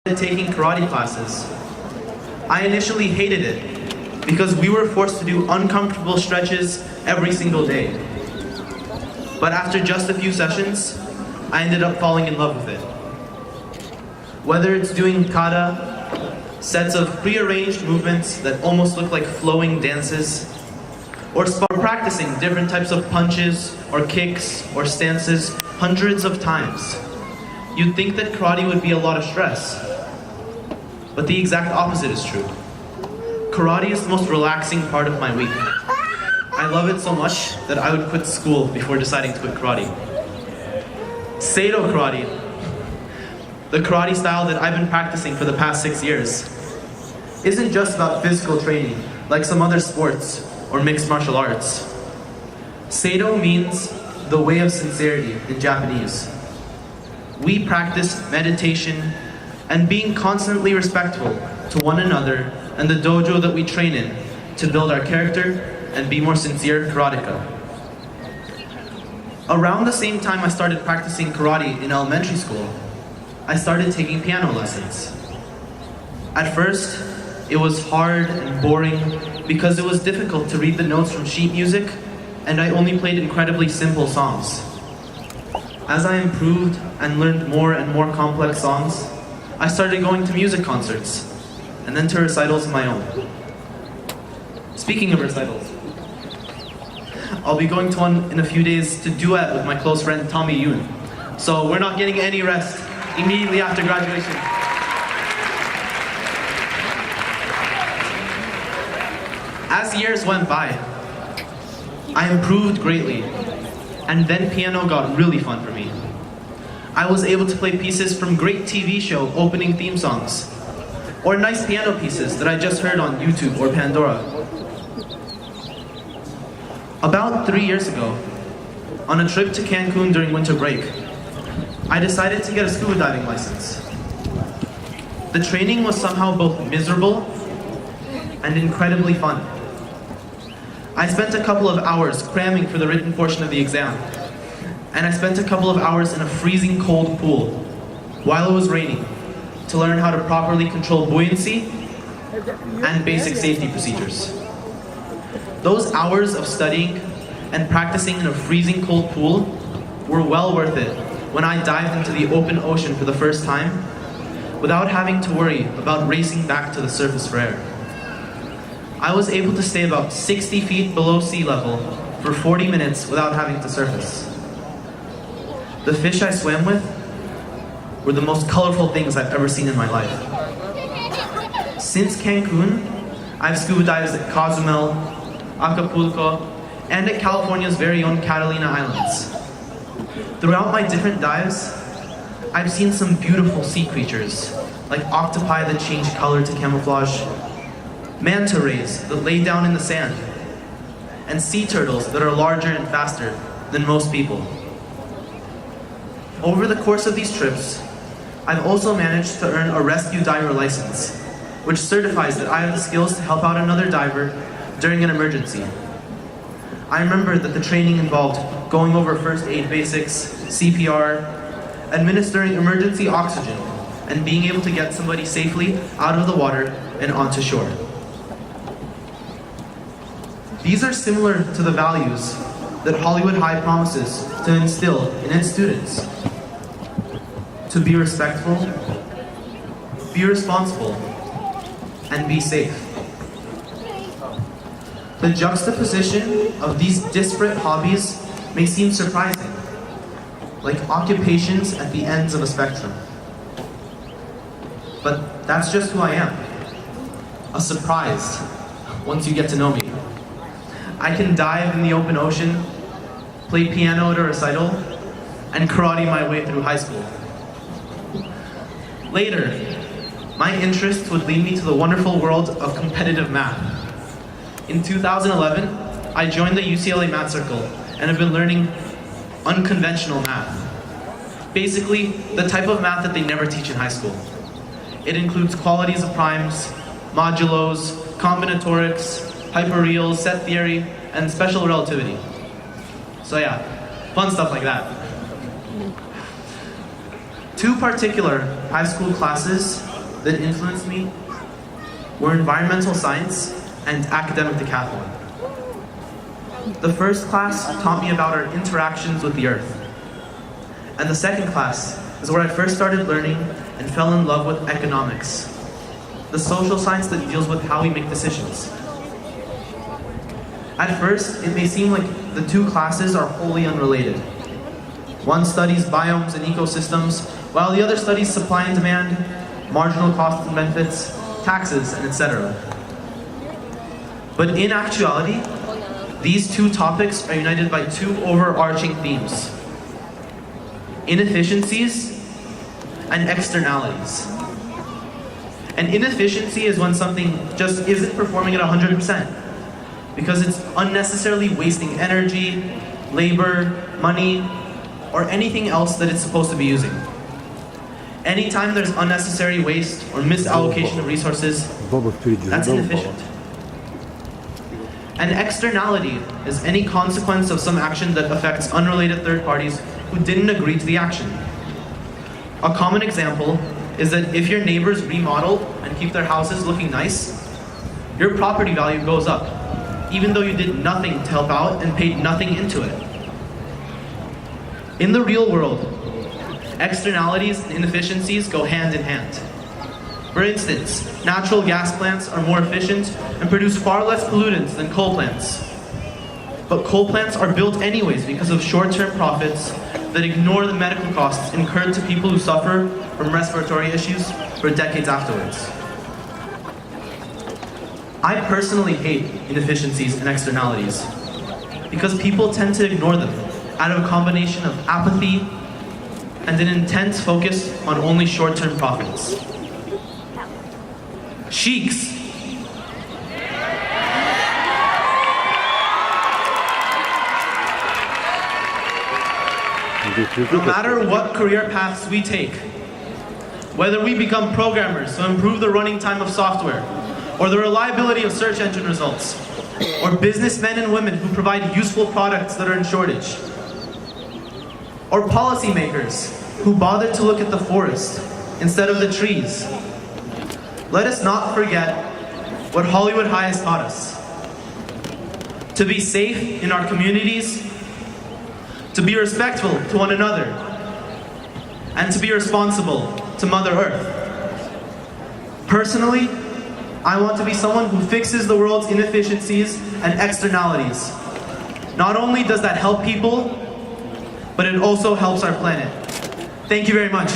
taking karate classes. I initially hated it because we were forced to do uncomfortable stretches every single day. But after just a few sessions, I ended up falling in love with it. Whether it's doing kata, sets of prearranged movements that almost look like flowing dances, or practicing different types of punches or kicks or stances hundreds of times, you'd think that karate would be a lot of stress. But the exact opposite is true. Karate is the most relaxing part of my week. I love it so much that I would quit school before deciding to quit karate. Seido karate, the karate style that I've been practicing for the past 6 years, isn't just about physical training like some other sports or mixed martial arts. Seido means the way of sincerity in Japanese. We practice meditation and being constantly respectful to one another and the dojo that we train in to build our character and be more sincere karateka. Around the same time I started practicing karate in elementary school, I started taking piano lessons. At first, it was hard and boring because it was difficult to read the notes from sheet music, and I only played incredibly simple songs. As I improved and learned more and more complex songs, I started going to music concerts, and then to recitals of my own. Speaking of recitals, I'll be going to one in a few days to duet with my close friend Tommy Yoon. So we're not getting any rest immediately after graduation. As years went by, I improved greatly, and then piano got really fun for me. I was able to play pieces from great TV show opening theme songs, or nice piano pieces that I just heard on YouTube or Pandora. About 3 years ago, on a trip to Cancun during winter break, I decided to get a scuba diving license. The training was somehow both miserable and incredibly fun. I spent a couple of hours cramming for the written portion of the exam, and I spent a couple of hours in a freezing cold pool while it was raining to learn how to properly control buoyancy and basic safety procedures. Those hours of studying and practicing in a freezing cold pool were well worth it when I dived into the open ocean for the first time without having to worry about racing back to the surface for air. I was able to stay about 60 feet below sea level for 40 minutes without having to surface. The fish I swam with were the most colorful things I've ever seen in my life. Since Cancun, I've scuba dived at Cozumel, Acapulco, and at California's very own Catalina Islands. Throughout my different dives, I've seen some beautiful sea creatures, like octopi that change color to camouflage, manta rays that lay down in the sand, and sea turtles that are larger and faster than most people. Over the course of these trips, I've also managed to earn a rescue diver license, which certifies that I have the skills to help out another diver during an emergency. I remember that the training involved going over first aid basics, CPR, administering emergency oxygen, and being able to get somebody safely out of the water and onto shore. These are similar to the values that Hollywood High promises to instill in its students. To be respectful, be responsible, and be safe. The juxtaposition of these disparate hobbies may seem surprising, like occupations at the ends of a spectrum. But that's just who I am. A surprise once you get to know me. I can dive in the open ocean, play piano at a recital, and karate my way through high school. Later, my interests would lead me to the wonderful world of competitive math. In 2011, I joined the UCLA Math Circle and have been learning unconventional math. Basically, the type of math that they never teach in high school. It includes qualities of primes, modulos, combinatorics, hyperreals, set theory, and special relativity. So yeah, fun stuff like that. Two particular high school classes that influenced me were environmental science and academic decathlon. The first class taught me about our interactions with the earth. And the second class is where I first started learning and fell in love with economics, the social science that deals with how we make decisions. At first, it may seem like the two classes are wholly unrelated. One studies biomes and ecosystems, while the other studies supply and demand, marginal costs and benefits, taxes, and etc. But in actuality, these two topics are united by two overarching themes: inefficiencies and externalities. And inefficiency is when something just isn't performing at 100%, because it's unnecessarily wasting energy, labor, money, or anything else that it's supposed to be using. Anytime there's unnecessary waste or misallocation of resources, that's inefficient. An externality is any consequence of some action that affects unrelated third parties who didn't agree to the action. A common example is that if your neighbors remodel and keep their houses looking nice, your property value goes up, even though you did nothing to help out and paid nothing into it. In the real world, externalities and inefficiencies go hand in hand. For instance, natural gas plants are more efficient and produce far less pollutants than coal plants. But coal plants are built anyways because of short-term profits that ignore the medical costs incurred to people who suffer from respiratory issues for decades afterwards. I personally hate inefficiencies and externalities because people tend to ignore them out of a combination of apathy and an intense focus on only short-term profits. Sheiks. No matter what career paths we take, whether we become programmers to improve the running time of software, or the reliability of search engine results, or businessmen and women who provide useful products that are in shortage, or policymakers who bother to look at the forest instead of the trees, let us not forget what Hollywood High has taught us: to be safe in our communities, to be respectful to one another, and to be responsible to Mother Earth. Personally, I want to be someone who fixes the world's inefficiencies and externalities. Not only does that help people, but it also helps our planet. Thank you very much.